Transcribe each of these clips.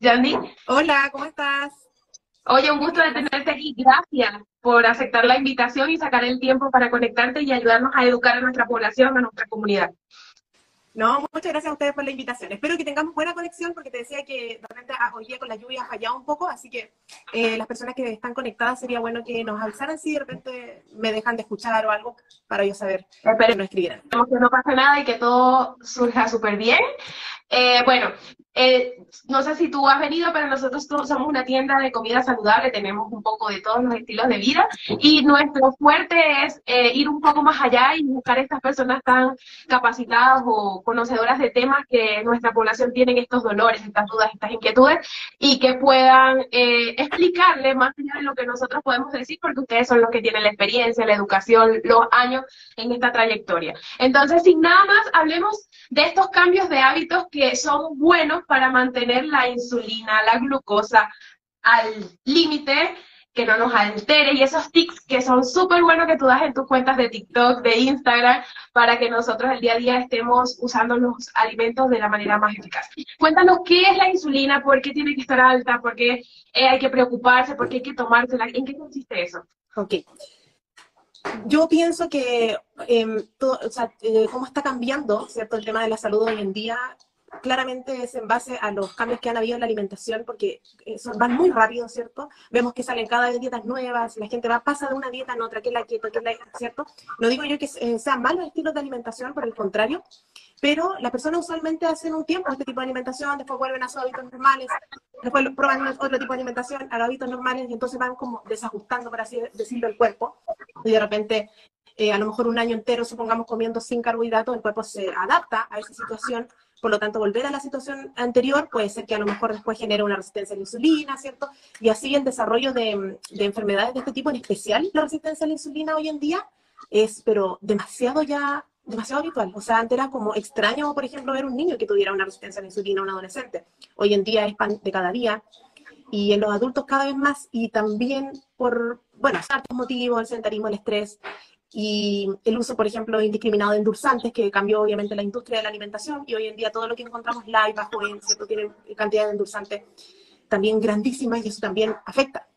Yandy, Hola, ¿cómo estás? oye, un gusto de tenerte aquí. Gracias por aceptar la invitación y sacar el tiempo para conectarte y ayudarnos a educar a nuestra población, a nuestra comunidad. No, muchas gracias a ustedes por la invitación. Espero que tengamos buena conexión porque te decía que de repente hoy día con la lluvia ha fallado un poco, así que las personas que están conectadas sería bueno que nos avisaran si de repente me dejan de escuchar o algo para yo saber que Esperemos no escribieran. que no pase nada y que todo surja súper bien. Bueno, no sé si tú has venido, pero nosotros somos una tienda de comida saludable, tenemos un poco de todos los estilos de vida y nuestro fuerte es ir un poco más allá y buscar estas personas tan capacitadas o conocedoras de temas que nuestra población tiene estos dolores, estas dudas, estas inquietudes y que puedan explicarle más allá de lo que nosotros podemos decir porque ustedes son los que tienen la experiencia, la educación, los años en esta trayectoria. Entonces, sin nada más, hablemos de estos cambios de hábitos que son buenos para mantener la insulina, la glucosa al límite, que no nos altere, y esos tics que son súper buenos que tú das en tus cuentas de TikTok, de Instagram, para que nosotros el día a día estemos usando los alimentos de la manera más eficaz. Cuéntanos qué es la insulina, por qué tiene que estar alta, por qué hay que preocuparse, por qué hay que tomársela, en qué consiste eso. Ok, yo pienso que o sea, cómo está cambiando, ¿cierto? El tema de la salud hoy en día claramente es en base a los cambios que han habido en la alimentación, porque van muy rápido, ¿cierto? Vemos que salen cada vez dietas nuevas, la gente pasa de una dieta a otra, que es la keto, que es la, ¿cierto? No digo yo que sean malos estilos de alimentación, por el contrario, pero las personas usualmente hacen un tiempo este tipo de alimentación, después vuelven a sus hábitos normales, después prueban otro tipo de alimentación, a hábitos normales, y entonces van como desajustando, por así decirlo, el cuerpo, y de repente a lo mejor un año entero, supongamos, comiendo sin carbohidratos, el cuerpo se adapta a esa situación, por lo tanto, volver a la situación anterior puede ser que a lo mejor después genere una resistencia a la insulina, ¿cierto? Y así el desarrollo de enfermedades de este tipo, en especial la resistencia a la insulina hoy en día, es pero demasiado habitual. O sea, antes era como extraño, por ejemplo, ver un niño que tuviera una resistencia a la insulina, un adolescente. Hoy en día es pan de cada día y en los adultos cada vez más y también por, bueno, ciertos motivos, el sedentarismo, el estrés y el uso, por ejemplo, indiscriminado de endulzantes, que cambió obviamente la industria de la alimentación y hoy en día todo lo que encontramos light, bajo en, ¿cierto? Tiene cantidad de endulzantes también grandísimas y eso también afecta.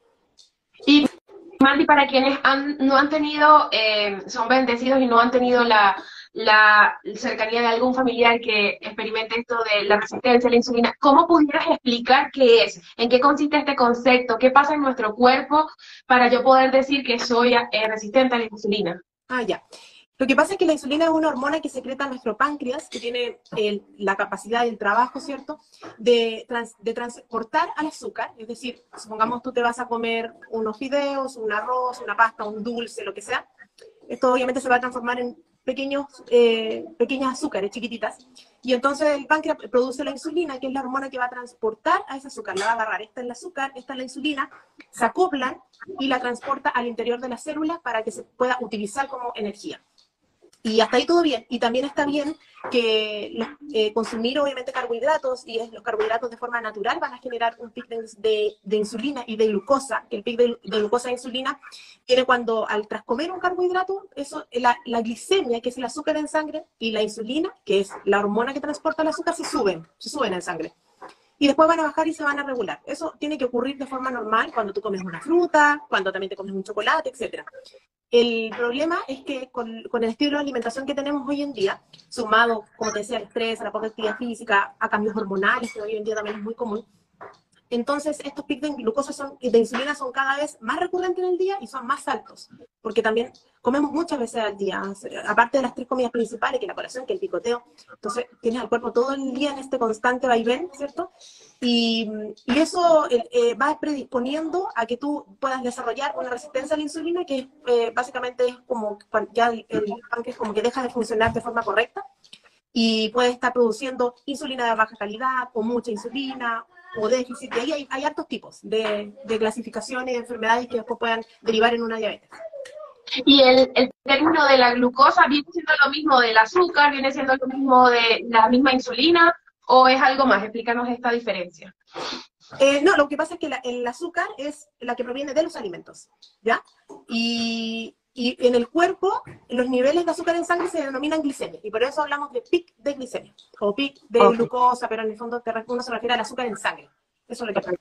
Y Mandy, para quienes no han tenido, son bendecidos y no han tenido la cercanía de algún familiar que experimente esto de la resistencia a la insulina, ¿cómo pudieras explicar qué es? ¿En qué consiste este concepto? ¿Qué pasa en nuestro cuerpo para yo poder decir que soy resistente a la insulina? Ah, ya. Lo que pasa es que la insulina es una hormona que secreta nuestro páncreas, que tiene la capacidad y el trabajo, ¿cierto?, de transportar al azúcar. Es decir, supongamos tú te vas a comer unos fideos, un arroz, una pasta, un dulce, lo que sea. Esto obviamente se va a transformar en pequeñas azúcares chiquititas. Y entonces el páncreas produce la insulina, que es la hormona que va a transportar a ese azúcar. La va a agarrar. Esta es el azúcar, esta es la insulina, se acoplan y la transporta al interior de las células para que se pueda utilizar como energía. Y hasta ahí todo bien. Y también está bien que consumir obviamente carbohidratos, y los carbohidratos de forma natural van a generar un pic de insulina y de glucosa, que el pic de glucosa e insulina viene cuando tras comer un carbohidrato, eso, la glicemia, que es el azúcar en sangre, y la insulina, que es la hormona que transporta el azúcar, se suben en sangre y después van a bajar y se van a regular. Eso tiene que ocurrir de forma normal cuando tú comes una fruta, cuando también te comes un chocolate, etcétera. El problema es que con el estilo de alimentación que tenemos hoy en día, sumado, como te decía, al estrés, a la poca actividad física, a cambios hormonales, que hoy en día también es muy común, entonces estos picos de glucosa de insulina son cada vez más recurrentes en el día y son más altos, porque también comemos muchas veces al día, aparte de las tres comidas principales, que es la colación, que es el picoteo, entonces tienes al cuerpo todo el día en este constante vaivén, ¿cierto? Y, y eso va predisponiendo a que tú puedas desarrollar una resistencia a la insulina, que básicamente es como ya el páncreas como que deja de funcionar de forma correcta y puede estar produciendo insulina de baja calidad o mucha insulina o déficit. Y ahí hay hartos tipos de clasificaciones y de enfermedades que después puedan derivar en una diabetes. Y el término de la glucosa viene siendo lo mismo del azúcar, viene siendo lo mismo de la misma insulina, o es algo más. Explícanos esta diferencia. No, lo que pasa es que el azúcar es la que proviene de los alimentos, ¿ya? Y en el cuerpo, los niveles de azúcar en sangre se denominan glicemia, y por eso hablamos de pic de glicemia, o pic de Ok. glucosa, pero en el fondo uno se refiere al azúcar en sangre. Eso es lo que...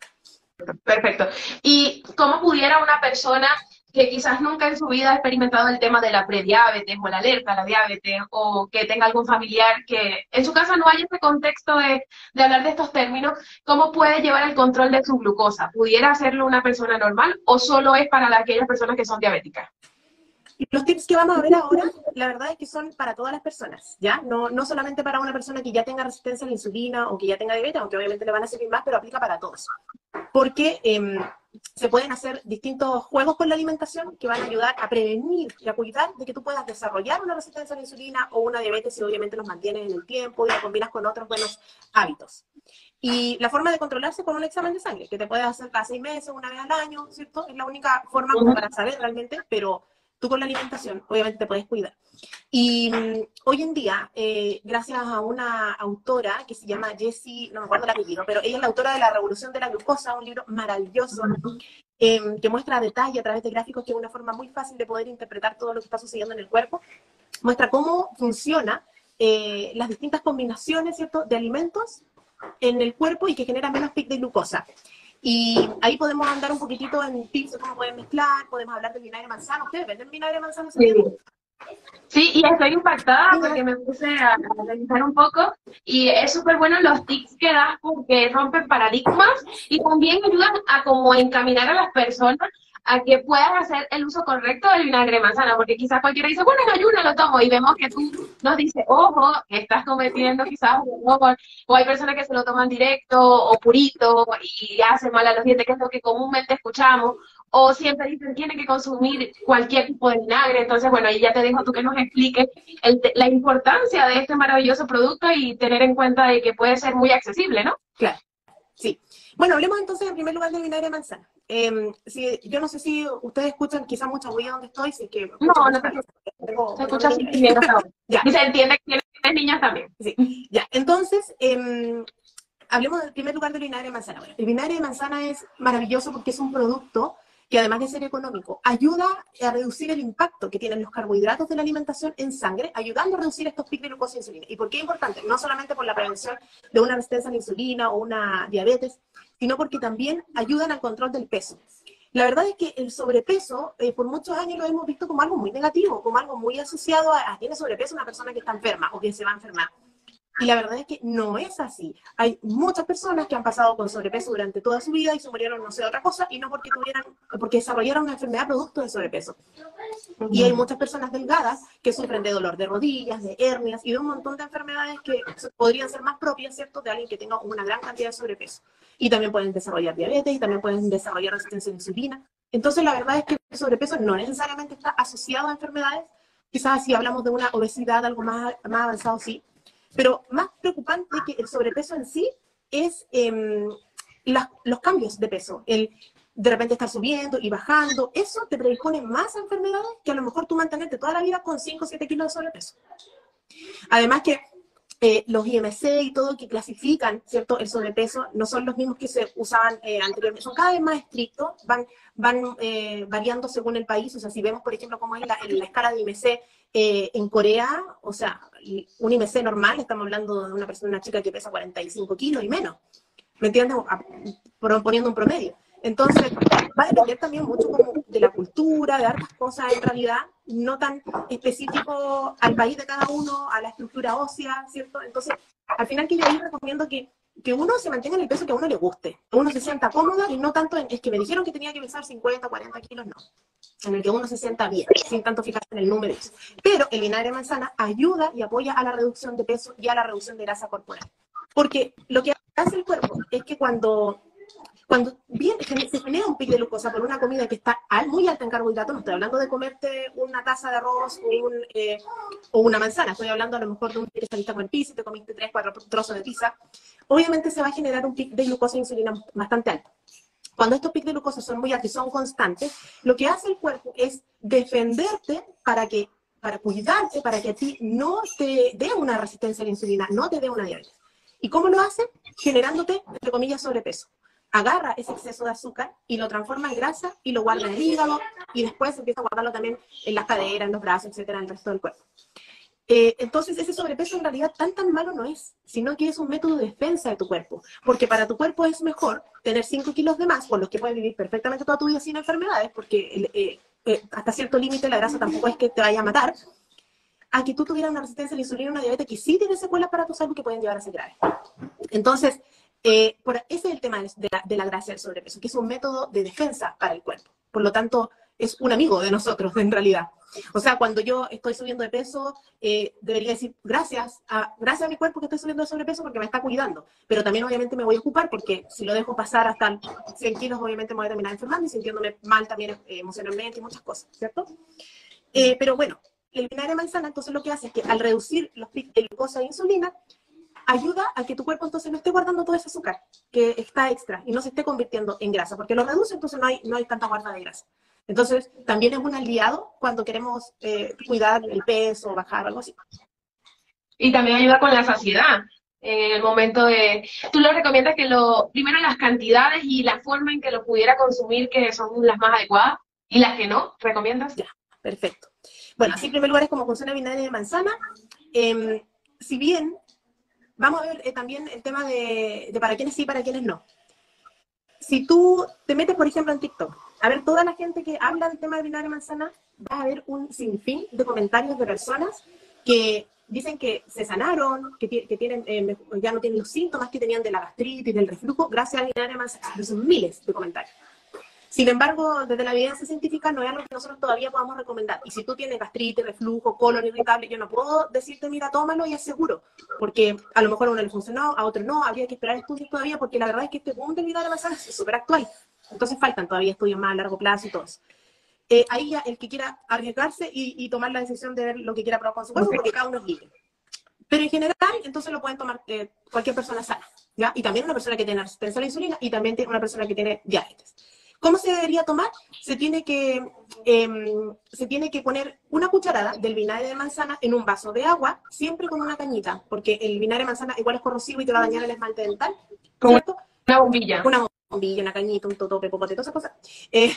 Perfecto. ¿Y cómo pudiera una persona que quizás nunca en su vida ha experimentado el tema de la prediabetes o la alerta a la diabetes o que tenga algún familiar que en su casa no haya ese contexto de hablar de estos términos, cómo puede llevar el control de su glucosa? ¿Pudiera hacerlo una persona normal o solo es para aquellas personas que son diabéticas? Y los tips que vamos a ver ahora, la verdad es que son para todas las personas, ¿ya? No solamente para una persona que ya tenga resistencia a la insulina o que ya tenga diabetes, aunque obviamente le van a servir más, pero aplica para todos. Porque se pueden hacer distintos juegos con la alimentación que van a ayudar a prevenir y a cuidar de que tú puedas desarrollar una resistencia a la insulina o una diabetes si obviamente los mantienes en el tiempo y la combinas con otros buenos hábitos. Y la forma de controlarse con un examen de sangre, que te puedes hacer cada 6 meses, una vez al año, ¿cierto? Es la única forma como para saber realmente, pero tú con la alimentación obviamente te puedes cuidar. Y hoy en día, gracias a una autora que se llama Jessie, no me acuerdo el apellido, pero ella es la autora de La Revolución de la Glucosa, un libro maravilloso que muestra a detalle a través de gráficos, que es una forma muy fácil de poder interpretar todo lo que está sucediendo en el cuerpo. Muestra cómo funciona las distintas combinaciones, ¿cierto?, de alimentos en el cuerpo y que generan menos pic de glucosa. Y ahí podemos andar un poquitito en tips de cómo pueden mezclar, podemos hablar del vinagre de manzana. ¿Ustedes venden vinagre de manzana? Sí. Sí, y estoy impactada porque me puse a revisar un poco y es súper bueno los tips que das porque rompen paradigmas y también ayudan a como encaminar a las personas a que puedan hacer el uso correcto del vinagre de manzana, porque quizás cualquiera dice, bueno, en ayuno lo tomo, y vemos que tú nos dices, ojo, estás cometiendo quizás un error, o hay personas que se lo toman directo o purito y hace mal a los dientes, que es lo que comúnmente escuchamos, o siempre dicen, tienen que consumir cualquier tipo de vinagre. Entonces, bueno, ahí ya te dejo tú que nos expliques la importancia de este maravilloso producto y tener en cuenta de que puede ser muy accesible, ¿no? Claro, sí. Bueno, hablemos entonces en primer lugar del vinagre de manzana. Yo no sé si ustedes escuchan quizás mucha bulla donde estoy, si es que... No, no se escucha súper bien hasta ahora. Ya. Y se entiende que tienes niñas también. Sí, ya. Entonces, hablemos en primer lugar del vinagre de manzana. Bueno, el vinagre de manzana es maravilloso porque es un producto que además de ser económico, ayuda a reducir el impacto que tienen los carbohidratos de la alimentación en sangre, ayudando a reducir estos picos de glucosa e insulina. ¿Y por qué es importante? No solamente por la prevención de una resistencia a la insulina o una diabetes, sino porque también ayudan al control del peso. La verdad es que el sobrepeso, por muchos años lo hemos visto como algo muy negativo, como algo muy asociado a tiene sobrepeso una persona que está enferma o que se va a enfermar. Y la verdad es que no es así. Hay muchas personas que han pasado con sobrepeso durante toda su vida y se murieron no sé de otra cosa, y no porque desarrollaron una enfermedad producto de sobrepeso. Y hay muchas personas delgadas que sufren de dolor de rodillas, de hernias y de un montón de enfermedades que podrían ser más propias, ¿cierto?, de alguien que tenga una gran cantidad de sobrepeso. Y también pueden desarrollar diabetes y también pueden desarrollar resistencia a la insulina. Entonces, la verdad es que el sobrepeso no necesariamente está asociado a enfermedades. Quizás si hablamos de una obesidad, algo más avanzado, sí. Pero más preocupante que el sobrepeso en sí es los cambios de peso. El de repente estar subiendo y bajando, eso te predispone más a enfermedades que a lo mejor tú mantenerte toda la vida con 5 o 7 kilos de sobrepeso. Además que los IMC y todo que clasifican, ¿cierto?, el sobrepeso no son los mismos que se usaban anteriormente, son cada vez más estrictos, van variando según el país. O sea, si vemos, por ejemplo, cómo es la escala de IMC en Corea, o sea, un IMC normal, estamos hablando de una chica que pesa 45 kilos y menos, ¿me entiendes? Poniendo un promedio. Entonces, va a depender también mucho como de la cultura, de hartas cosas en realidad, no tan específico al país de cada uno, a la estructura ósea, ¿cierto? Entonces, al final que yo ahí recomiendo que uno se mantenga en el peso que a uno le guste, que uno se sienta cómodo y no tanto es que me dijeron que tenía que pesar 50, 40 kilos, no. En el que uno se sienta bien, sin tanto fijarse en el número. Pero el vinagre de manzana ayuda y apoya a la reducción de peso y a la reducción de grasa corporal. Porque lo que hace el cuerpo es que cuando se genera un pico de glucosa por una comida que está muy alta en carbohidratos, no estoy hablando de comerte una taza de arroz o una manzana, estoy hablando a lo mejor de un día que saliste con pizza y te comiste 3, 4 trozos de pizza, obviamente se va a generar un pico de glucosa e insulina bastante alto. Cuando estos picos de glucosa son muy altos y son constantes, lo que hace el cuerpo es defenderte para cuidarte, para que a ti no te dé una resistencia a la insulina, no te dé una diabetes. ¿Y cómo lo hace? Generándote, entre comillas, sobrepeso. Agarra ese exceso de azúcar y lo transforma en grasa y lo guarda en el hígado y después empieza a guardarlo también en las caderas, en los brazos, etcétera, en el resto del cuerpo. Entonces ese sobrepeso en realidad tan malo no es, sino que es un método de defensa de tu cuerpo, porque para tu cuerpo es mejor tener 5 kilos de más, con los que puedes vivir perfectamente toda tu vida sin enfermedades, porque hasta cierto límite la grasa tampoco es que te vaya a matar, a que tú tuvieras una resistencia a la insulina, una diabetes que sí tiene secuelas para tu salud que pueden llevar a ser graves. Entonces, ese es el tema de la grasa del sobrepeso, que es un método de defensa para el cuerpo. Por lo tanto, es un amigo de nosotros, en realidad. O sea, cuando yo estoy subiendo de peso, debería decir gracias a mi cuerpo que estoy subiendo de sobrepeso porque me está cuidando. Pero también, obviamente, me voy a ocupar porque si lo dejo pasar hasta 100 kilos, obviamente me voy a terminar enfermando y sintiéndome mal también emocionalmente y muchas cosas, ¿cierto? Pero bueno, el vinagre de manzana, entonces lo que hace es que al reducir los picos de glucosa e insulina, ayuda a que tu cuerpo entonces no esté guardando todo ese azúcar que está extra y no se esté convirtiendo en grasa, porque lo reduce, entonces no hay tanta guarda de grasa. Entonces, también es un aliado cuando queremos cuidar el peso, bajar, algo así. Y también ayuda con la saciedad. En el momento de... Tú lo recomiendas que primero las cantidades y la forma en que lo pudiera consumir, que son las más adecuadas, y las que no, ¿recomiendas? Ya, perfecto. Bueno, así en primer lugar es como funciona el vinagre de manzana. Si bien, vamos a ver también el tema de para quiénes sí, para quiénes no. Si tú te metes, por ejemplo, en TikTok, a ver toda la gente que habla del tema del vinagre de manzana, vas a ver un sinfín de comentarios de personas que dicen que se sanaron, que tienen, ya no tienen los síntomas que tenían de la gastritis, del reflujo, gracias al vinagre de manzana. Son miles de comentarios. Sin embargo, desde la evidencia científica no es algo que nosotros todavía podamos recomendar. Y si tú tienes gastritis, reflujo, colon irritable, yo no puedo decirte, mira, tómalo y es seguro. Porque a lo mejor a uno le funcionó, a otro no, habría que esperar estudios todavía, porque la verdad es que este boom del vinagre de manzana es súper actual. Entonces faltan todavía estudios más a largo plazo y todo eso. Ahí ya el que quiera arriesgarse y tomar la decisión de ver lo que quiera probar con su cuerpo, porque cada uno es libre. Pero en general, entonces lo pueden tomar cualquier persona sana, ¿ya? Y también una persona que tiene resistencia a la insulina y también una persona que tiene diabetes. ¿Cómo se debería tomar? Se tiene que poner una cucharada del vinagre de manzana en un vaso de agua, siempre con una cañita, porque el vinagre de manzana igual es corrosivo y te va a dañar el esmalte dental, ¿cierto? Una bombilla. Una bombilla, una cañita, un totope, popote, todas esas cosas.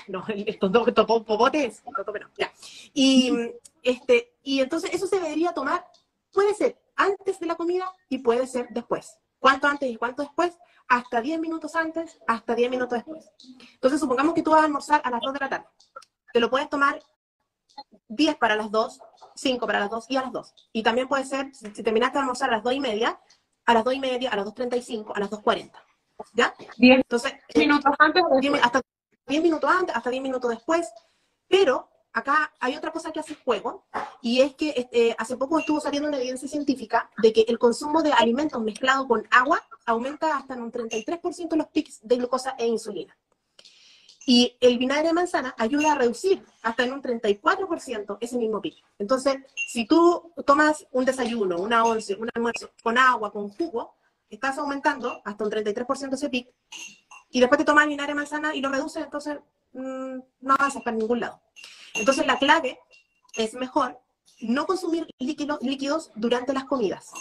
No, el popote es, el totope no, ya. Y entonces eso se debería tomar, puede ser antes de la comida y puede ser después. ¿Cuánto antes y cuánto después? Hasta 10 minutos antes, hasta 10 minutos después. Entonces, supongamos que tú vas a almorzar a las 2 de la tarde. Te lo puedes tomar 10 para las 2, 5 para las 2 y a las 2. Y también puede ser, si terminaste de almorzar a las 2 y media, a las 2 y media, a las 2:35, a las 2:40. ¿Ya? 10 Entonces, minutos antes o después. hasta 10 minutos antes, hasta 10 minutos después. Pero acá hay otra cosa que hace juego, y es que hace poco estuvo saliendo una evidencia científica de que el consumo de alimentos mezclado con agua aumenta hasta en un 33% los pics de glucosa e insulina. Y el vinagre de manzana ayuda a reducir hasta en un 34% ese mismo pic. Entonces, si tú tomas un desayuno, una once, un almuerzo con agua, con jugo, estás aumentando hasta un 33% ese pic, y después te tomas el vinagre de manzana y lo reduces, entonces no avanzas para ningún lado. Entonces la clave es mejor no consumir líquidos durante las comidas,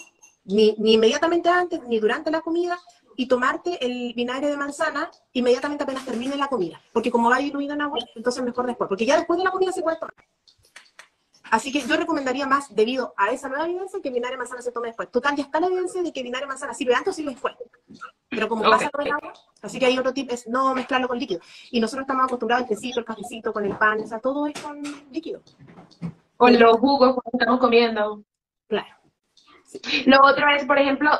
ni inmediatamente antes, ni durante la comida, y tomarte el vinagre de manzana inmediatamente apenas termine la comida, porque como va diluido en agua, entonces mejor después, porque ya después de la comida se puede tomar. Así que yo recomendaría más, debido a esa nueva evidencia, que el vinagre de manzana se tome después. Total, ya está la evidencia de que el vinagre de manzana sirve antes o sirve después. Pero como pasa con el agua, así que hay otro tip, es no mezclarlo con líquido. Y nosotros estamos acostumbrados al tecito, el cafecito, con el pan, o sea, todo es con líquido. Con los jugos cuando estamos comiendo. Claro. Lo otro es, por ejemplo,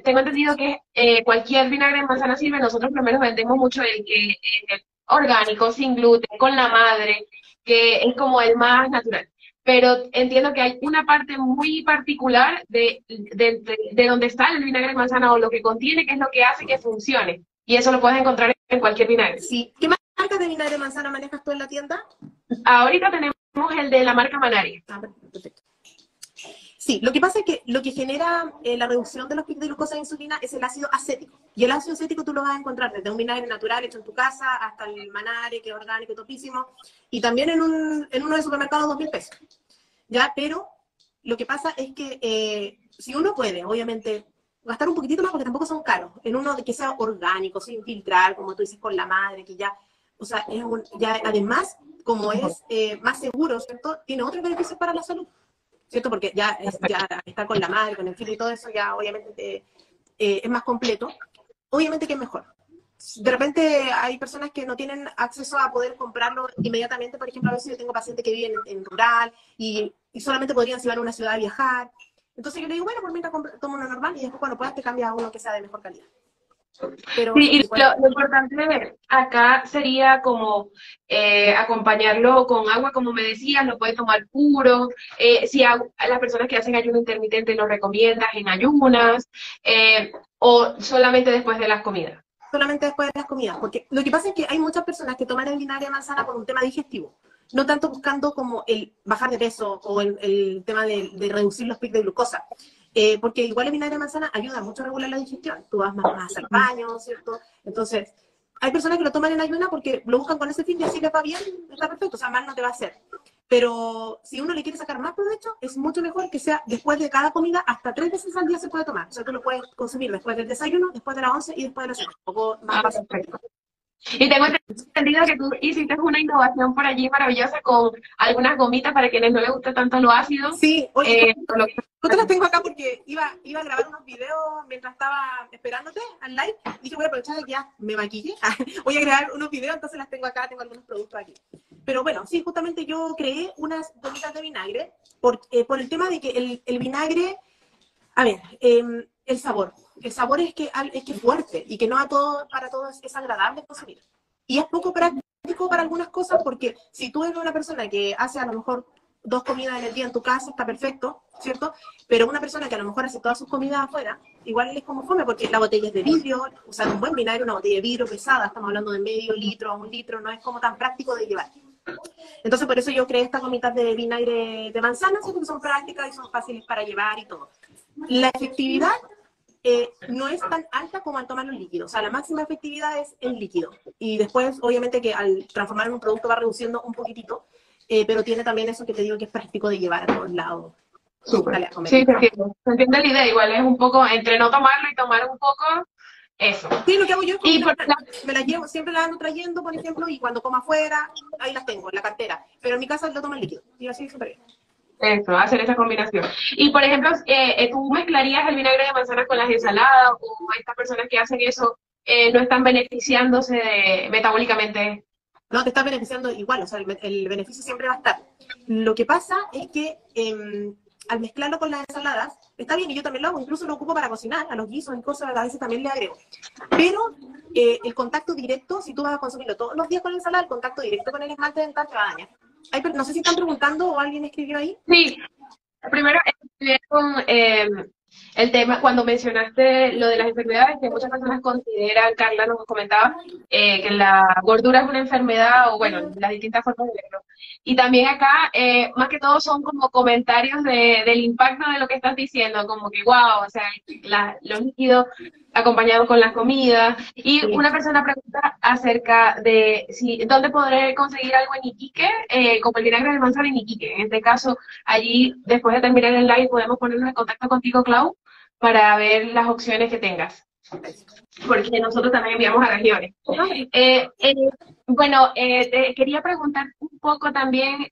tengo entendido que cualquier vinagre de manzana sirve. Nosotros primero vendemos mucho el que es orgánico, sin gluten, con la madre, que es como el más natural. Pero entiendo que hay una parte muy particular de donde está el vinagre de manzana o lo que contiene, que es lo que hace que funcione. Y eso lo puedes encontrar en cualquier vinagre. Sí. ¿Qué marca de vinagre de manzana manejas tú en la tienda? Ahorita tenemos el de la marca Manari. Ah, perfecto. Sí, lo que pasa es que lo que genera la reducción de los picos de glucosa e insulina es el ácido acético. Y el ácido acético tú lo vas a encontrar desde un vinagre natural hecho en tu casa hasta el Manare, que es orgánico, topísimo, y también en uno de supermercados 2.000 pesos. ¿Ya? Pero lo que pasa es que si uno puede, obviamente, gastar un poquitito más, porque tampoco son caros, en uno que sea orgánico, sin filtrar, como tú dices, con la madre, que ya, o sea, ya además, como es más seguro, ¿cierto? Tiene otros beneficios para la salud. ¿cierto? Porque ya estar con la madre, con el filo y todo eso, ya obviamente es más completo. Obviamente que es mejor. De repente hay personas que no tienen acceso a poder comprarlo inmediatamente. Por ejemplo, a veces yo tengo pacientes que viven en rural y solamente podrían si van a una ciudad a viajar. Entonces yo le digo, bueno, pues mientras tomo uno normal y después cuando puedas te cambias a uno que sea de mejor calidad. Pero Sí, y sí, bueno. lo importante acá sería como acompañarlo con agua, como me decías, lo puedes tomar puro. Si a las personas que hacen ayuno intermitente lo recomiendas en ayunas o solamente después de las comidas. Solamente después de las comidas, porque lo que pasa es que hay muchas personas que toman el vinagre de manzana por un tema digestivo, no tanto buscando como el bajar de peso o el tema de reducir los picos de glucosa, porque igual el vinagre de manzana ayuda mucho a regular la digestión, tú vas más al baño, ¿cierto? Entonces, hay personas que lo toman en ayuna porque lo buscan con ese fin y así les va bien, está perfecto, o sea, mal no te va a hacer. Pero si uno le quiere sacar más provecho, es mucho mejor que sea después de cada comida, hasta 3 veces al día se puede tomar. O sea, tú lo puedes consumir después del desayuno, después de la 11 y después de la cena. Un poco más Ah, básico. perfecto. Y tengo entendido que tú hiciste una innovación por allí maravillosa con algunas gomitas para quienes no les gusta tanto lo ácido. Sí, oye, Con lo justo las tengo acá porque iba a grabar unos videos mientras estaba esperándote al live. Dije, voy a aprovechar de que ya me maquillé. Voy a grabar unos videos, entonces las tengo acá, tengo algunos productos aquí. Pero bueno, sí, justamente yo creé unas gomitas de vinagre por el tema de que el vinagre, a ver, el sabor. El sabor es que es fuerte y que no para todos es agradable consumir. Y es poco práctico para algunas cosas porque si tú eres una persona que hace a lo mejor 2 comidas en el día en tu casa, está perfecto, ¿cierto? Pero una persona que a lo mejor hace todas sus comidas afuera, igual es como fome porque la botella es de vidrio, usar un buen vinagre, una botella de vidrio pesada, estamos hablando de medio litro a 1 litro, no es como tan práctico de llevar. Entonces, por eso yo creé estas gomitas de vinagre de manzana, ¿cierto? Que son prácticas y son fáciles para llevar y todo. La efectividad no es tan alta como al tomar los líquidos. O sea, la máxima efectividad es el líquido. Y después, obviamente, que al transformar en un producto va reduciendo un poquitito, pero tiene también eso que te digo que es práctico de llevar a todos lados. súper. Dale a comer. Sí, se entiende. Se entiende la idea. Igual es un poco entre no tomarlo y tomar un poco, eso. Sí, lo que hago yo es Y combinarlas. Me las llevo, siempre las ando trayendo, por ejemplo, y cuando como afuera, ahí las tengo, en la cartera. Pero en mi casa lo tomo en líquido. Y así súper bien. eso, hacer esa combinación. Y por ejemplo, ¿tú mezclarías el vinagre de manzana con las ensaladas o estas personas que hacen eso no están beneficiándose metabólicamente? No, te está beneficiando igual, o sea, el beneficio siempre va a estar. Lo que pasa es que al mezclarlo con las ensaladas, está bien, y yo también lo hago, incluso lo ocupo para cocinar, a los guisos y cosas, a veces también le agrego. Pero el contacto directo, si tú vas a consumirlo todos los días con la ensalada, el contacto directo con el esmalte dental te va a dañar. No sé si están preguntando o alguien escribió ahí. Sí, primero con el tema, cuando mencionaste lo de las enfermedades, que muchas personas consideran, Carla nos comentaba, que la gordura es una enfermedad, o bueno, las distintas formas de verlo. Y también acá, más que todo, son como comentarios del impacto de lo que estás diciendo, como que, wow, o sea, los líquidos acompañados con las comidas. Y Sí. una persona pregunta acerca de si, dónde podré conseguir algo en Iquique, como el vinagre de manzana en Iquique. En este caso, allí, después de terminar el live, podemos ponernos en contacto contigo, Clau, para ver las opciones que tengas. Porque nosotros también enviamos a regiones. Bueno, te quería preguntar un poco también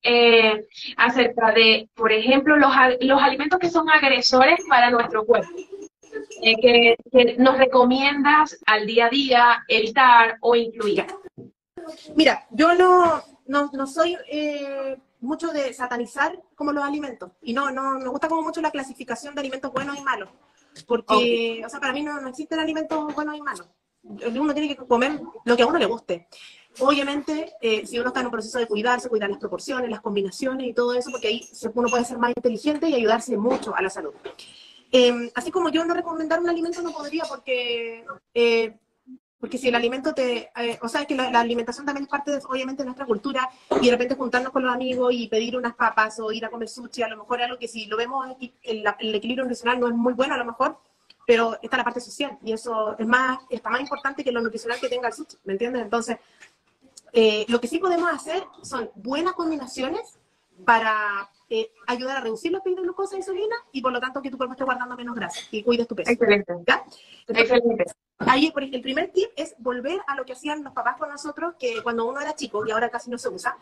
acerca de, por ejemplo, los alimentos que son agresores para nuestro cuerpo. Que nos recomiendas al día a día evitar o incluir. Mira, yo no soy mucho de satanizar como los alimentos. Y no me gusta como mucho la clasificación de alimentos buenos y malos. Okay. Porque, o sea, para mí no existen alimentos buenos y malos. Uno tiene que comer lo que a uno le guste. Obviamente, si uno está en un proceso de cuidarse, cuidar las proporciones, las combinaciones y todo eso, porque ahí uno puede ser más inteligente y ayudarse mucho a la salud. Así como yo no recomendar un alimento no podría porque si el alimento o sea, que la alimentación también es parte, obviamente, de nuestra cultura, y de repente juntarnos con los amigos y pedir unas papas o ir a comer sushi, a lo mejor es algo que si lo vemos, el equilibrio nutricional no es muy bueno a lo mejor, pero está la parte social, y eso está más importante que lo nutricional que tenga el sushi, ¿me entiendes? Entonces, lo que sí podemos hacer son buenas combinaciones para ayudar a reducir los picos de glucosa e insulina, y por lo tanto que tu cuerpo esté guardando menos grasa y cuides tu peso. Excelente. ¿Ya? Entonces, Excelente. ahí, por ejemplo, el primer tip es volver a lo que hacían los papás con nosotros, que cuando uno era chico, y ahora casi no se usa,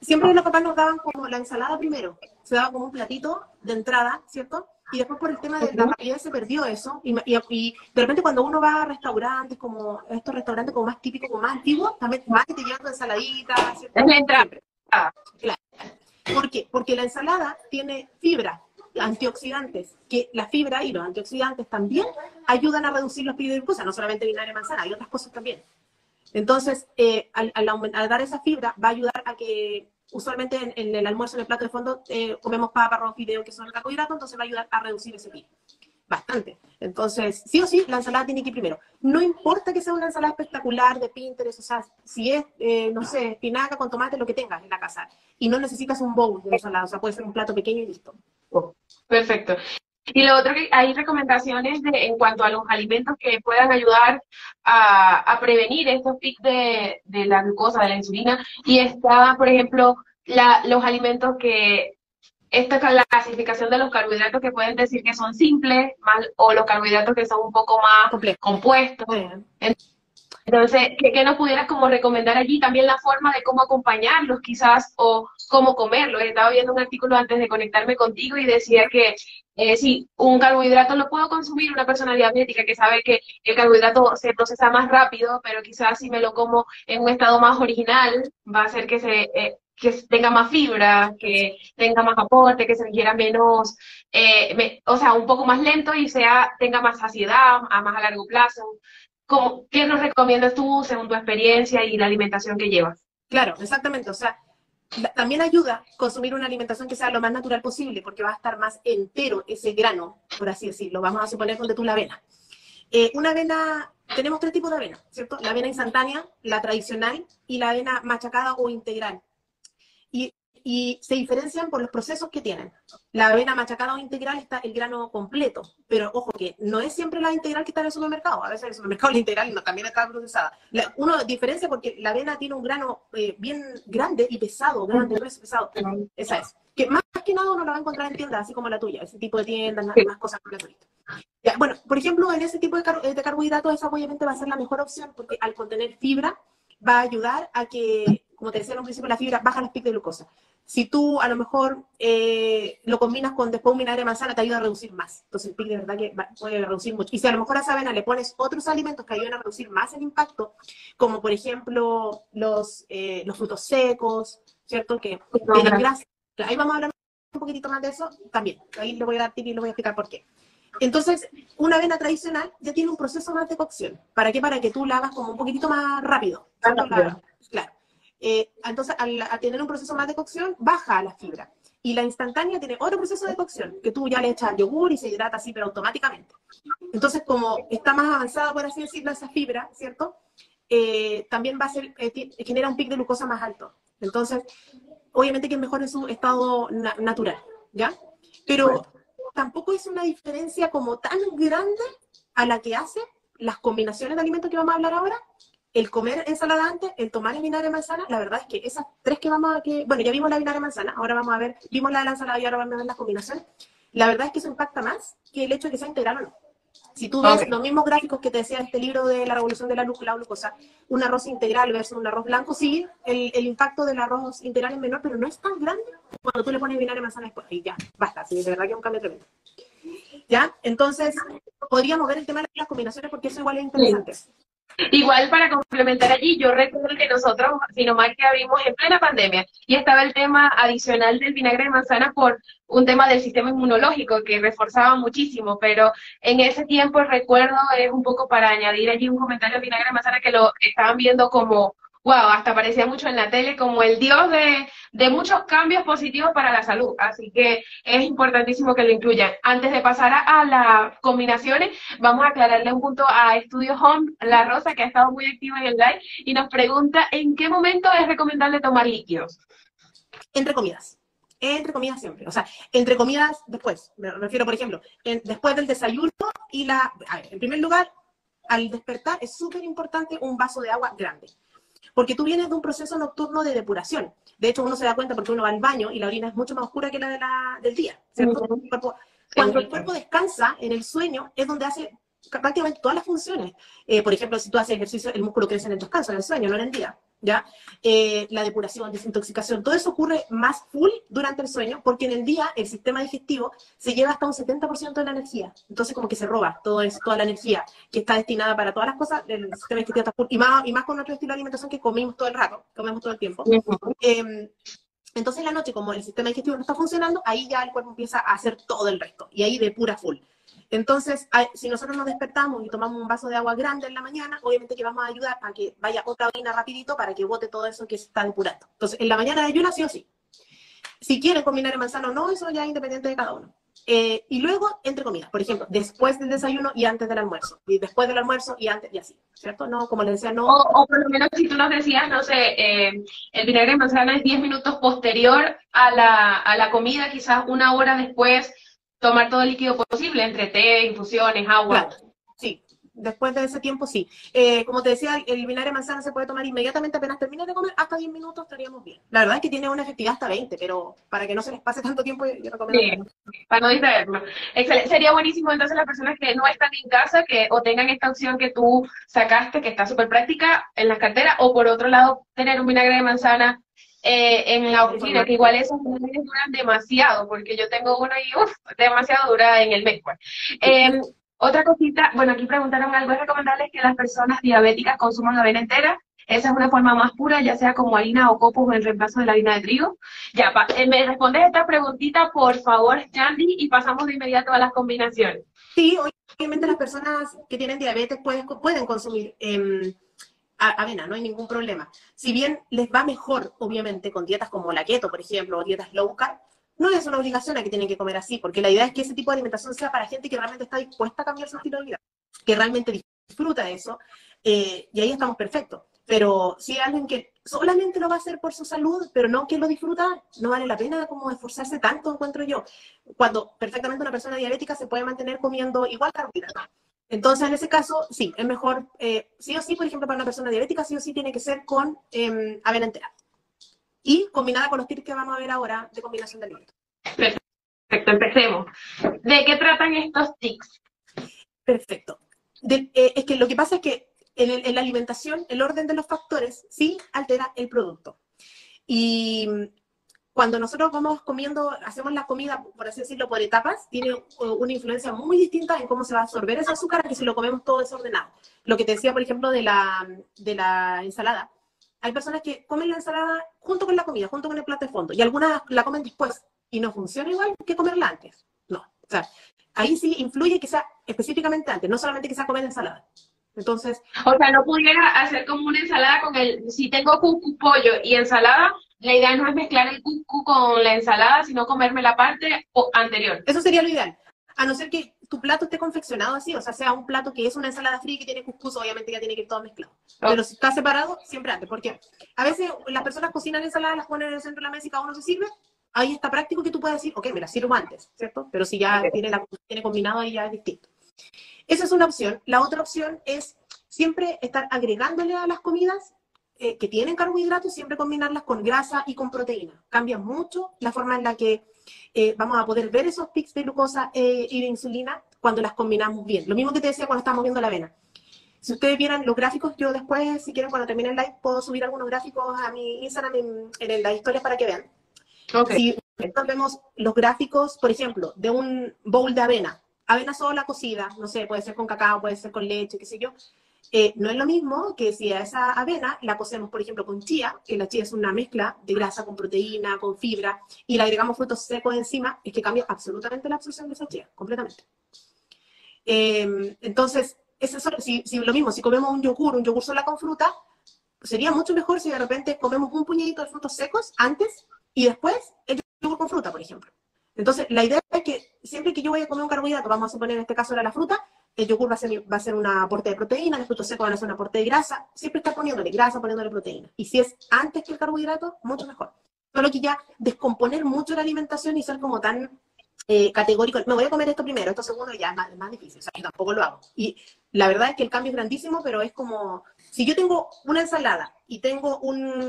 siempre los papás nos daban como la ensalada primero, se daba como un platito de entrada, ¿cierto? Y después por el tema de la rapidez se perdió eso, y de repente cuando uno va a restaurantes, como estos restaurantes como más típicos, como más antiguos, también más que te llevan tu ensaladita, ¿cierto? Es la entrada. Siempre. Claro. ¿Por qué? Porque la ensalada tiene fibra, antioxidantes, que la fibra y los antioxidantes también ayudan a reducir los picos de glucosa, no solamente vinagre de manzana, hay otras cosas también. Entonces, al dar esa fibra, va a ayudar a que, usualmente en el almuerzo, en el plato de fondo, comemos papa, arroz, fideo, que son el carbohidrato, entonces va a ayudar a reducir ese pico. Bastante. Entonces, sí o sí, la ensalada tiene que ir primero. No importa que sea una ensalada espectacular de Pinterest, o sea, si es, no sé, espinaca con tomate, lo que tengas en la casa. Y no necesitas un bowl de ensalada, o sea, puede ser un plato pequeño y listo. Perfecto. Y lo otro que hay recomendaciones en cuanto a los alimentos que puedan ayudar a prevenir estos pics de la glucosa, de la insulina. Y está, por ejemplo, los alimentos que, esta es la clasificación de los carbohidratos que pueden decir que son simples, o los carbohidratos que son un poco más Complejo. compuestos. Entonces, ¿qué nos pudieras como recomendar allí? También la forma de cómo acompañarlos quizás, o cómo comerlos. Estaba viendo un artículo antes de conectarme contigo y decía que si un carbohidrato lo puedo consumir una persona diabética que sabe que el carbohidrato se procesa más rápido, pero quizás si me lo como en un estado más original, va a hacer que tenga más fibra, que tenga más aporte, que se requiera menos, o sea, un poco más lento y tenga más saciedad más a largo plazo. ¿Qué nos recomiendas tú según tu experiencia y la alimentación que llevas? Claro, exactamente. O sea, también ayuda consumir una alimentación que sea lo más natural posible, porque va a estar más entero ese grano, por así decirlo. Vamos a suponer donde tú la avena. Una avena, tenemos tres tipos de avena, ¿cierto? La avena instantánea, la tradicional y la avena machacada o integral. Y se diferencian por los procesos que tienen. La avena machacada o integral está el grano completo, pero ojo que no es siempre la integral que está en el supermercado. A veces en el supermercado la integral no, también está procesada. Uno diferencia porque la avena tiene un grano bien grande y pesado, grande, grueso, pesado. Esa es. Que más que nada uno la va a encontrar en tiendas, así como la tuya, ese tipo de tiendas, más cosas por el resto. Ya, bueno, por ejemplo, en ese tipo de carbohidratos, esa obviamente va a ser la mejor opción porque al contener fibra va a ayudar a que, como te decía en un principio, la fibra baja los picos de glucosa. Si tú a lo mejor lo combinas con después un vinagre de manzana, te ayuda a reducir más. Entonces el pic de verdad que puede reducir mucho. Y si a lo mejor a esa avena le pones otros alimentos que ayudan a reducir más el impacto, como por ejemplo los frutos secos, ¿cierto? Que tienen grasa. Ahí vamos a hablar un poquitito más de eso también. Ahí le voy a dar tip y le voy a explicar por qué. Entonces, una avena tradicional ya tiene un proceso más de cocción. ¿Para qué? Para que tú la hagas como un poquitito más rápido. Claro. Entonces, al tener un proceso más de cocción, baja la fibra. Y la instantánea tiene otro proceso de cocción, que tú ya le echas yogur y se hidrata así, pero automáticamente. Entonces, como está más avanzada, por así decirlo, esa fibra, ¿cierto? También va a ser, genera un pic de glucosa más alto. Entonces, obviamente que es mejor en su estado natural, ¿ya? Pero tampoco es una diferencia como tan grande a la que hace las combinaciones de alimentos que vamos a hablar ahora. El comer ensalada antes, el tomar el vinagre de manzana, la verdad es que esas tres que vamos a... bueno, ya vimos la vinagre de manzana, ahora vamos a ver, vimos la de la ensalada y ahora vamos a ver las combinaciones. La verdad es que eso impacta más que el hecho de que sea integral o no. Si tú ves los mismos gráficos que te decía este libro de la revolución de la glucosa, un arroz integral versus un arroz blanco, sí, el impacto del arroz integral es menor, pero no es tan grande cuando tú le pones vinagre de manzana después. Y ya, basta, sí, de verdad que es un cambio tremendo. ¿Ya? Entonces, podríamos ver el tema de las combinaciones porque eso igual es interesante. Sí. Igual para complementar allí, yo recuerdo que nosotros, sino más que abrimos en plena pandemia, y estaba el tema adicional del vinagre de manzana por un tema del sistema inmunológico que reforzaba muchísimo, pero en ese tiempo recuerdo, es un poco para añadir allí un comentario del vinagre de manzana que lo estaban viendo como, wow, hasta aparecía mucho en la tele como el dios de muchos cambios positivos para la salud, así que es importantísimo que lo incluyan. Antes de pasar a las combinaciones, vamos a aclararle un punto a Estudio Home, La Rosa, que ha estado muy activa en el live, y nos pregunta ¿en qué momento es recomendable tomar líquidos? Entre comidas siempre, o sea, entre comidas después, me refiero por ejemplo, después del desayuno y a ver, en primer lugar, al despertar es súper importante un vaso de agua grande. Porque tú vienes de un proceso nocturno de depuración. De hecho, uno se da cuenta porque uno va al baño y la orina es mucho más oscura que la del día, ¿cierto? Cuando el cuerpo descansa en el sueño es donde hace prácticamente todas las funciones. Por ejemplo, si tú haces ejercicio, el músculo crece en el descanso, en el sueño, no en el día. ¿ya? La depuración, desintoxicación, todo eso ocurre más full durante el sueño, porque en el día el sistema digestivo se lleva hasta un 70% de la energía. Entonces como que se roba todo eso, toda la energía que está destinada para todas las cosas, el sistema digestivo está full. Y más con nuestro estilo de alimentación que comimos todo el rato, comemos todo el tiempo. Entonces en la noche, como el sistema digestivo no está funcionando, ahí ya el cuerpo empieza a hacer todo el resto, y ahí depura full. Entonces, si nosotros nos despertamos y tomamos un vaso de agua grande en la mañana, obviamente que vamos a ayudar a que vaya otra orina rapidito para que bote todo eso que se está depurando. Entonces, en la mañana de ayuno sí o sí. Si quieren combinar el manzano o no, eso ya es independiente de cada uno. Y luego, entre comidas, por ejemplo, después del desayuno y antes del almuerzo. Y después del almuerzo y antes, y así, ¿cierto? No, como les decía, no. O por lo menos si tú nos decías, no sé, el vinagre de manzana es 10 minutos posterior a la comida, quizás una hora después, tomar todo el líquido posible, entre té, infusiones, agua. Claro, sí. Después de ese tiempo, sí. Como te decía, el vinagre de manzana se puede tomar inmediatamente apenas termines de comer, hasta 10 minutos estaríamos bien. La verdad es que tiene una efectividad hasta 20, pero para que no se les pase tanto tiempo, yo recomiendo. Sí, para no distraernos. Excelente. Sería buenísimo entonces las personas que no están en casa que o tengan esta opción que tú sacaste, que está súper práctica en las carteras, o por otro lado, tener un vinagre de manzana en la oficina, que igual esos vinagres duran demasiado, porque yo tengo uno y demasiado dura en el mes. Pues. Otra cosita, bueno, aquí preguntaron algo, es recomendable que las personas diabéticas consuman avena entera. Esa es una forma más pura, ya sea como harina o copos en reemplazo de la harina de trigo. Ya, me respondes esta preguntita, por favor, Yandy, y pasamos de inmediato a las combinaciones. Sí, obviamente las personas que tienen diabetes pueden consumir avena, no hay ningún problema. Si bien les va mejor, obviamente, con dietas como la keto, por ejemplo, o dietas low carb, no es una obligación a que tienen que comer así, porque la idea es que ese tipo de alimentación sea para gente que realmente está dispuesta a cambiar su estilo de vida, que realmente disfruta eso, y ahí estamos perfectos. Pero si hay alguien que solamente lo va a hacer por su salud, pero no que lo disfruta, no vale la pena como esforzarse tanto, encuentro yo. Cuando perfectamente una persona diabética se puede mantener comiendo igual carbohidratos. Entonces, en ese caso, sí, es mejor, sí o sí, por ejemplo, para una persona diabética, sí o sí tiene que ser con avena entera. Y combinada con los tips que vamos a ver ahora de combinación de alimentos. Perfecto, empecemos. ¿De qué tratan estos tips? Perfecto. Es que lo que pasa es que en la alimentación, el orden de los factores sí altera el producto. Y cuando nosotros vamos comiendo, hacemos la comida, por así decirlo, por etapas, tiene una influencia muy distinta en cómo se va a absorber ese azúcar que si lo comemos todo desordenado. Lo que te decía, por ejemplo, de la ensalada. Hay personas que comen la ensalada junto con la comida, junto con el plato de fondo, y algunas la comen después, y no funciona igual que comerla antes. No, o sea, ahí sí influye que sea específicamente antes, no solamente que sea comer ensalada. Entonces, o sea, no pudiera hacer como una ensalada con si tengo cucu, pollo y ensalada, la idea no es mezclar el cucu con la ensalada, sino comerme la parte anterior. Eso sería lo ideal. A no ser que tu plato esté confeccionado así, o sea un plato que es una ensalada fría y que tiene cuscús, obviamente ya tiene que ir todo mezclado. Pero si está separado, siempre antes, porque a veces las personas cocinan ensaladas, las ponen en el centro de la mesa y cada uno se sirve. Ahí está práctico que tú puedas decir, ok, me la sirvo antes, ¿cierto? Pero si ya tiene combinado, ahí ya es distinto. Esa es una opción. La otra opción es siempre estar agregándole a las comidas que tienen carbohidratos, siempre combinarlas con grasa y con proteína. Cambia mucho la forma en la que vamos a poder ver esos pics de glucosa y de insulina cuando las combinamos bien. Lo mismo que te decía cuando estábamos viendo la avena. Si ustedes vieran los gráficos, yo después, si quieren, cuando termine el live, puedo subir algunos gráficos a mi Instagram en las historias para que vean. Okay. Si nosotros vemos los gráficos, por ejemplo, de un bowl de avena sola cocida, no sé, puede ser con cacao, puede ser con leche, qué sé yo, no es lo mismo que si a esa avena la cocemos, por ejemplo, con chía, que la chía es una mezcla de grasa con proteína, con fibra, y le agregamos frutos secos encima, es que cambia absolutamente la absorción de esa chía, completamente. Entonces, si lo mismo, si comemos un yogur sola con fruta, sería mucho mejor si de repente comemos un puñadito de frutos secos antes y después el yogur con fruta, por ejemplo. Entonces, la idea es que siempre que yo voy a comer un carbohidrato, vamos a suponer en este caso era la fruta, el yogur va a ser un aporte de proteína, los frutos secos van a ser un aporte de grasa, siempre está poniéndole grasa, poniéndole proteína. Y si es antes que el carbohidrato, mucho mejor. Solo que ya descomponer mucho la alimentación y ser como tan categórico, me voy a comer esto primero, esto segundo, ya es más difícil, o sea, yo tampoco lo hago. Y la verdad es que el cambio es grandísimo, pero es como, si yo tengo una ensalada y tengo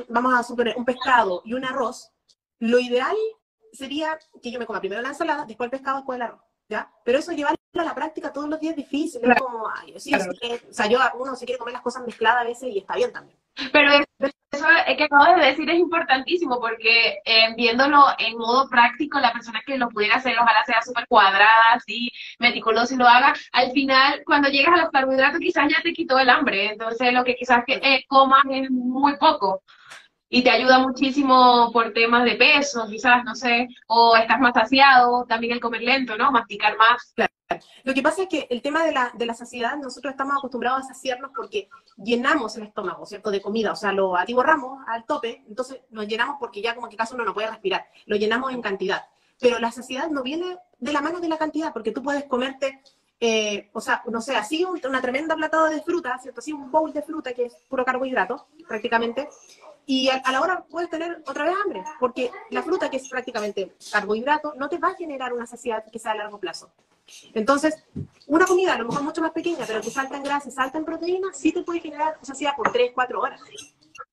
vamos a suponer, un pescado y un arroz, lo ideal sería que yo me coma primero la ensalada, después el pescado, después el arroz, ¿ya? Pero eso llevarlo a la práctica todos los días es difícil, es como, ay, sí, claro. O sea, uno se quiere comer las cosas mezcladas a veces y está bien también. Pero eso que acabas de decir es importantísimo porque viéndolo en modo práctico, la persona que lo pudiera hacer, ojalá sea súper cuadrada, así, meticuloso y lo haga, al final, cuando llegas a los carbohidratos, quizás ya te quitó el hambre, entonces lo que quizás que comas es muy poco y te ayuda muchísimo por temas de peso, quizás, no sé, o estás más saciado, también el comer lento, ¿no? Masticar más. Lo que pasa es que el tema de la saciedad, nosotros estamos acostumbrados a saciarnos porque llenamos el estómago, ¿cierto? De comida, o sea, lo atiborramos al tope, entonces nos llenamos porque ya como que casi uno no puede respirar, lo llenamos en cantidad. Pero la saciedad no viene de la mano de la cantidad, porque tú puedes comerte, o sea, no sé, así una tremenda platada de fruta, ¿cierto? Así un bowl de fruta que es puro carbohidrato, prácticamente, y a la hora puedes tener otra vez hambre, porque la fruta, que es prácticamente carbohidrato, no te va a generar una saciedad que sea a largo plazo. Entonces, una comida a lo mejor mucho más pequeña, pero que salta en grasa y salta en proteína, sí te puede generar saciedad por 3, 4 horas.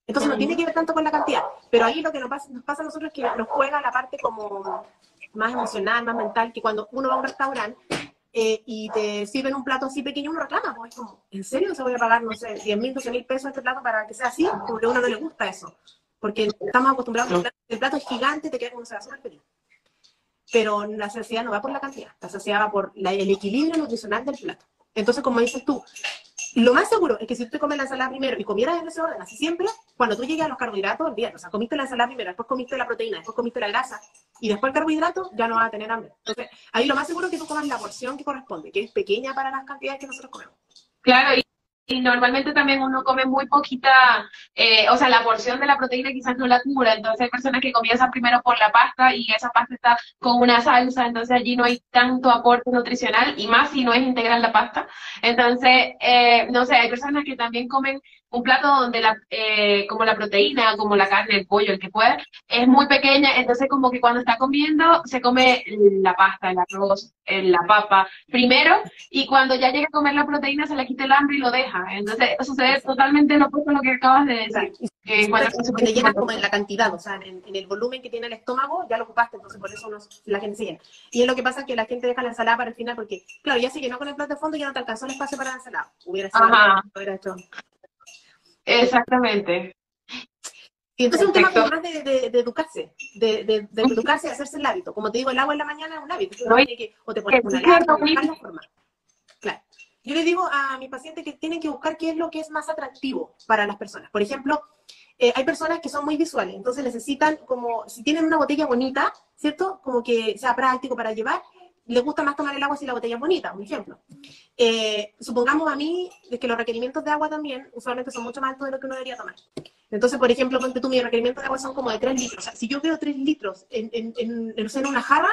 Entonces no tiene que ver tanto con la cantidad. Pero ahí lo que nos pasa a nosotros es que nos juega la parte como más emocional, más mental, que cuando uno va a un restaurante y te sirven un plato así pequeño, uno reclama, pues es como, ¿en serio se voy a pagar, no sé, 10.000, 12.000 pesos este plato para que sea así? Como que a uno no le gusta eso. Porque estamos acostumbrados a que el plato es gigante, te queda como se va a súper feliz. Pero la saciedad no va por la cantidad, la saciedad va por el equilibrio nutricional del plato. Entonces, como dices tú, lo más seguro es que si tú te comes la ensalada primero y comieras en ese orden, así siempre, cuando tú llegues a los carbohidratos, olvídate, o sea, comiste la ensalada primero, después comiste la proteína, después comiste la grasa, y después el carbohidrato, ya no vas a tener hambre. Entonces, ahí lo más seguro es que tú comas la porción que corresponde, que es pequeña para las cantidades que nosotros comemos. Claro, y normalmente también uno come muy poquita, o sea, la porción de la proteína quizás no la cura, entonces hay personas que comienzan primero por la pasta y esa pasta está con una salsa, entonces allí no hay tanto aporte nutricional y más si no es integral la pasta. Entonces, no sé, hay personas que también comen un plato donde como la proteína, como la carne, el pollo, el que pueda, es muy pequeña, entonces como que cuando está comiendo se come la pasta, el arroz, la papa primero y cuando ya llega a comer la proteína se le quita el hambre y lo deja. Entonces sucede totalmente lo opuesto a lo que acabas de decir. Que te llenas como en la cantidad, o sea, en el volumen que tiene el estómago, ya lo ocupaste, entonces por eso la gente se llena. Y es lo que pasa que la gente deja la ensalada para el final, porque, claro, ya se llenó con el plato de fondo y ya no te alcanzó el espacio para la ensalada. Hubiera sido, hubiera hecho. Exactamente. Y entonces es un tema como más de educarse, de educarse y hacerse el hábito. Como te digo, el agua en la mañana es un hábito. O te pones una alarma, o buscar la forma. Claro. Yo le digo a mis pacientes que tienen que buscar qué es lo que es más atractivo para las personas. Por ejemplo, hay personas que son muy visuales, entonces necesitan como, si tienen una botella bonita, ¿cierto? Como que sea práctico para llevar, les gusta más tomar el agua si la botella es bonita, un ejemplo. Supongamos a mí que los requerimientos de agua también usualmente son mucho más altos de lo que uno debería tomar. Entonces, por ejemplo, ponte tú, mis requerimientos de agua son como de 3 litros. O sea, si yo veo 3 litros en una jarra,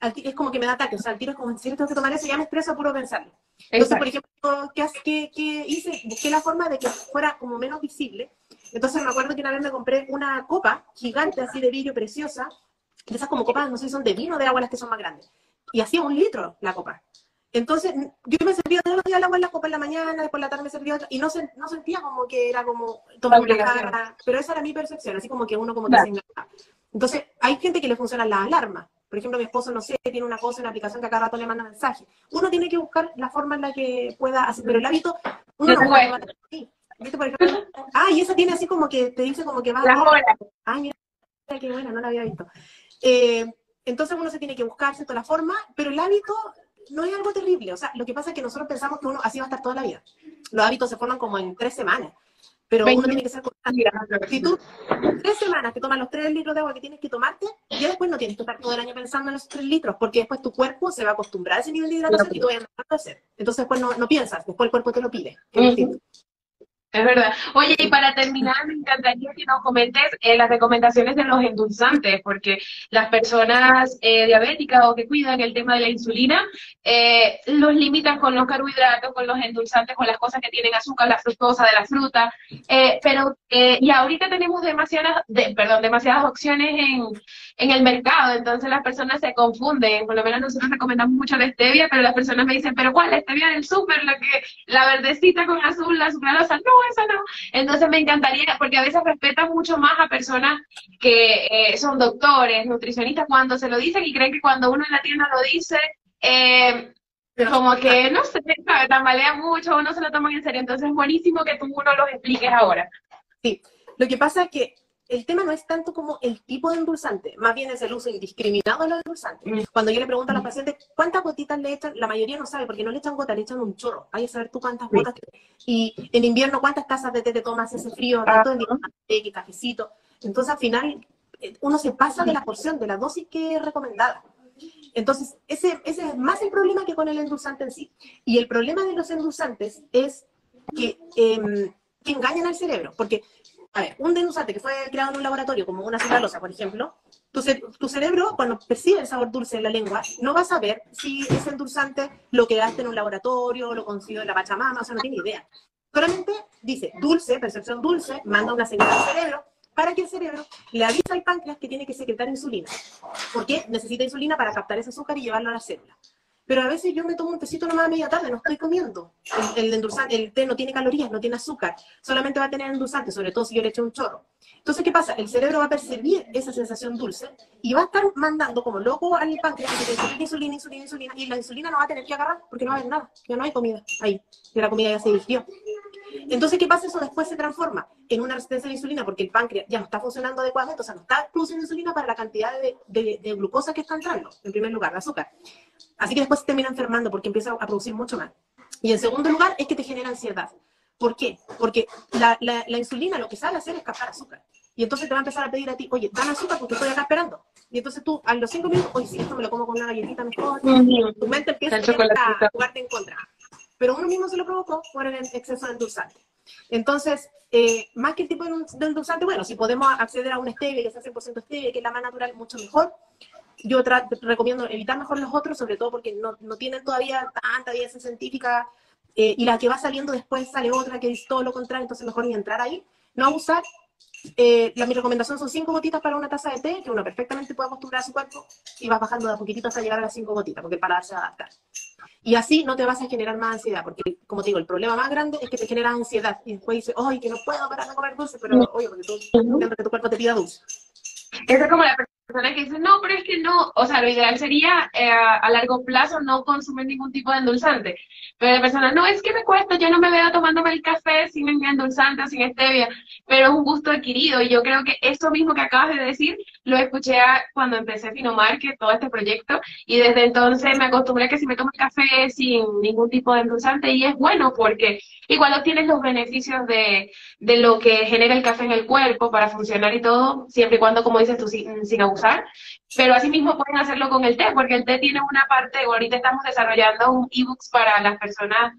es como que me da ataque. O sea, al tiro es como, ¿en serio tengo que tomar eso? Ya me estreso puro pensarlo. Entonces, por ejemplo, ¿qué hice? Busqué la forma de que fuera como menos visible. Entonces, me acuerdo que una vez me compré una copa gigante, así de vidrio, preciosa. De esas como copas, no sé si son de vino o de agua, las que son más grandes. Y hacía 1 litro la copa. Entonces, yo me servía todos los días el agua en la copa en la mañana, después en la tarde me servía otra, y no sentía como que era como tomar una jarra, pero esa era mi percepción, así como que uno como que se engañaba. Entonces, hay gente que le funcionan las alarmas. Por ejemplo, mi esposo, no sé, tiene una cosa, una aplicación que a cada rato le manda mensajes. Uno tiene que buscar la forma en la que pueda hacer, pero el hábito, uno no puede tomar así. ¿Viste? Por ejemplo, y esa tiene así como que te dice como que va a... mira, qué buena, no la había visto. Entonces uno se tiene que buscar toda la forma, pero el hábito no es algo terrible. O sea, lo que pasa es que nosotros pensamos que uno así va a estar toda la vida. Los hábitos se forman como en 3 semanas, pero uno tiene que ser constante. Si tú 3 semanas te tomas los 3 litros de agua que tienes que tomarte, ya después no tienes que estar todo el año pensando en esos 3 litros, porque después tu cuerpo se va a acostumbrar a ese nivel de hidratación y tú vas a dejar de hacer. Entonces después no piensas, después el cuerpo te lo pide. Es verdad. Oye, y para terminar, me encantaría que nos comentes las recomendaciones de los endulzantes, porque las personas diabéticas o que cuidan el tema de la insulina, los limitan con los carbohidratos, con los endulzantes, con las cosas que tienen azúcar, la fructosa de la fruta, y ahorita tenemos demasiadas opciones en el mercado, entonces las personas se confunden, por lo menos nosotros recomendamos mucho la stevia, pero las personas me dicen, pero ¿cuál? La stevia del súper, la verdecita con azul, la sucralosa, no, esa no. Entonces me encantaría, porque a veces respetan mucho más a personas que son doctores, nutricionistas, cuando se lo dicen y creen que cuando uno en la tienda lo dice, como que, no sé, tambalea mucho o no se lo toman en serio. Entonces es buenísimo que tú uno los expliques ahora. Sí. Lo que pasa es que el tema no es tanto como el tipo de endulzante, más bien es el uso indiscriminado de los endulzantes. Cuando yo le pregunto a los pacientes cuántas gotitas le echan, la mayoría no sabe, porque no le echan gotas, le echan un chorro. Hay que saber tú cuántas gotas. Y en invierno, cuántas tazas de té te tomas ese frío, tanto en té que cafecito. Entonces, al final, uno se pasa de la porción, de la dosis que es recomendada. Entonces, ese es más el problema que con el endulzante en sí. Y el problema de los endulzantes es que engañan al cerebro, porque a ver, un endulzante que fue creado en un laboratorio, como una sucralosa, por ejemplo, tu cerebro, cuando percibe el sabor dulce en la lengua, no va a saber si ese endulzante lo creaste en un laboratorio, lo consiguió en la Pachamama, o sea, no tiene idea. Solamente dice dulce, percepción dulce, manda una señal al cerebro, para que el cerebro le avise al páncreas que tiene que secretar insulina. Porque necesita insulina para captar ese azúcar y llevarlo a la célula. Pero a veces yo me tomo un tecito nomás a media tarde, no estoy comiendo. El té no tiene calorías, no tiene azúcar, solamente va a tener endulzante, sobre todo si yo le echo un chorro. Entonces, ¿qué pasa? El cerebro va a percibir esa sensación dulce y va a estar mandando como loco al páncreas insulina, insulina, insulina, y la insulina no va a tener que agarrar porque no va a haber nada, ya no hay comida ahí, y la comida ya se digirió. Entonces, ¿qué pasa? Eso después se transforma en una resistencia a la insulina porque el páncreas ya no está funcionando adecuadamente, o sea, no está produciendo insulina para la cantidad de glucosa que está entrando, en primer lugar, de azúcar. Así que después se termina enfermando porque empieza a producir mucho más. Y en segundo lugar, es que te genera ansiedad. ¿Por qué? Porque la insulina lo que sabe hacer es captar azúcar. Y entonces te va a empezar a pedir a ti, oye, dame azúcar porque estoy acá esperando. Y entonces tú, a los 5 minutos, oye, si esto me lo como con una galletita mejor, tu mente empieza a jugarte en contra. Pero uno mismo se lo provocó por el exceso de endulzante. Entonces, más que el tipo de endulzante, bueno, si podemos acceder a un stevia, que sea 100% stevia, que es la más natural, mucho mejor. Yo recomiendo evitar mejor los otros, sobre todo porque no tienen todavía tanta evidencia científica, y la que va saliendo después sale otra que es todo lo contrario, entonces mejor ni entrar ahí, no abusar. Mi recomendación son 5 gotitas para una taza de té, que uno perfectamente puede acostumbrar a su cuerpo, y vas bajando de a poquitito hasta llegar a las 5 gotitas, porque el paladar se va a adaptar. Y así no te vas a generar más ansiedad, porque, como te digo, el problema más grande es que te genera ansiedad, y después dices, ¡ay, que no puedo parar de comer dulce! Pero, oye, porque tú intentando que tu cuerpo te pida dulce. Eso es como la persona que dice, no, pero es que no, o sea, lo ideal sería a largo plazo no consumir ningún tipo de endulzante. Pero la persona, no, es que me cuesta, yo no me veo tomándome el café sin endulzante o sin stevia, pero es un gusto adquirido. Y yo creo que esto mismo que acabas de decir, lo escuché cuando empecé Finomarket, todo este proyecto, y desde entonces me acostumbré a que si me tomo el café sin ningún tipo de endulzante, y es bueno porque igual obtienes los beneficios de lo que genera el café en el cuerpo para funcionar y todo, siempre y cuando, como dices tú, sin abusar. Pero asimismo pueden hacerlo con el té, porque el té tiene una parte, ahorita estamos desarrollando un ebook para las personas,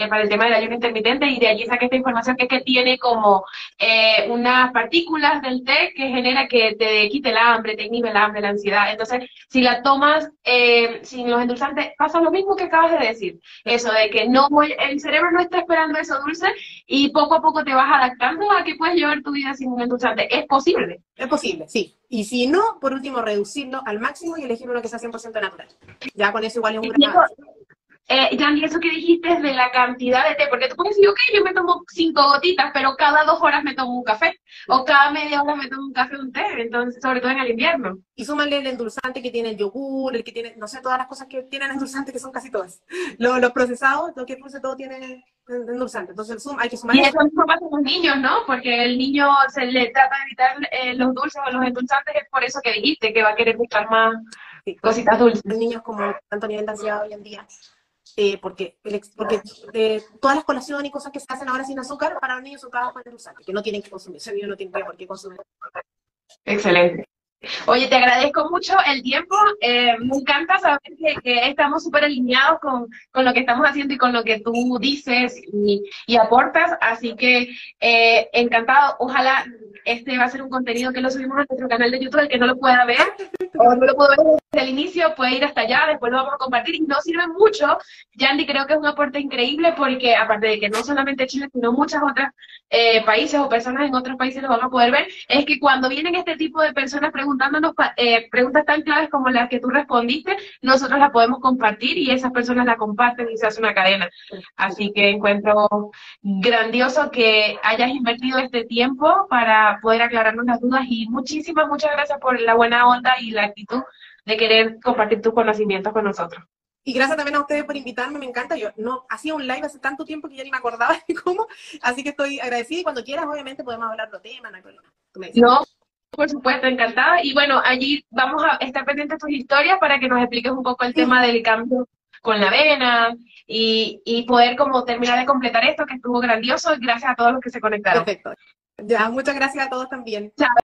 para el tema del ayuno intermitente, y de allí saqué esta información que tiene como unas partículas del té que genera que te quite el hambre, te inhibe el hambre, la ansiedad. Entonces, si la tomas sin los endulzantes, pasa lo mismo que acabas de decir. Eso de que el cerebro no está esperando eso dulce y poco a poco te vas adaptando a que puedes llevar tu vida sin un endulzante. Es posible. Es posible, sí. Y si no, por último, reducirlo al máximo y elegir uno que sea 100% natural. Ya con eso igual es un gran avance. Yandy, eso que dijiste es de la cantidad de té, porque tú puedes decir, ok, yo me tomo 5 gotitas, pero cada 2 horas me tomo un café, o cada media hora me tomo un café o un té, entonces, sobre todo en el invierno. Y súmale el endulzante que tiene el yogur, el que tiene, no sé, todas las cosas que tienen endulzante, que son casi todas. Los procesados, lo que puse todo tiene endulzante, entonces hay que sumar. Y eso mismo pasa con los niños, ¿no? Porque el niño se le trata de evitar los dulces o los endulzantes, es por eso que dijiste, que va a querer buscar más cositas dulces. Los niños como tanto nivel de ansiedad hoy en día. Porque todas las colaciones y cosas que se hacen ahora sin azúcar, para los niños son todas con endulzante, que no tienen que consumir. Ese niño no tiene por qué consumir. Excelente. Oye, te agradezco mucho el tiempo. Me encanta saber que estamos súper alineados con lo que estamos haciendo y con lo que tú dices y aportas. Así que encantado. Ojalá este va a ser un contenido que lo subimos a nuestro canal de YouTube. El que no lo pueda ver o no lo puedo ver desde el inicio puede ir hasta allá. Después lo vamos a compartir. Y nos sirve mucho. Yandy, creo que es un aporte increíble porque aparte de que no solamente Chile, sino muchas otras países o personas en otros países lo van a poder ver, es que cuando vienen este tipo de personas preguntándonos preguntas tan claves como las que tú respondiste, nosotros las podemos compartir y esas personas la comparten y se hace una cadena. Así que encuentro grandioso que hayas invertido este tiempo para poder aclararnos las dudas y muchas gracias por la buena onda y la actitud de querer compartir tus conocimientos con nosotros. Y gracias también a ustedes por invitarme, me encanta. Yo no hacía un live hace tanto tiempo que ya ni me acordaba de cómo, así que estoy agradecida y cuando quieras, obviamente, podemos hablar de temas, no hay problema. Tú me dices. No, por supuesto, encantada. Y bueno, allí vamos a estar pendientes de tus historias para que nos expliques un poco el tema del cambio con la avena y poder como terminar de completar esto que estuvo grandioso. Gracias a todos los que se conectaron. Perfecto. Ya, muchas gracias a todos también. Chao.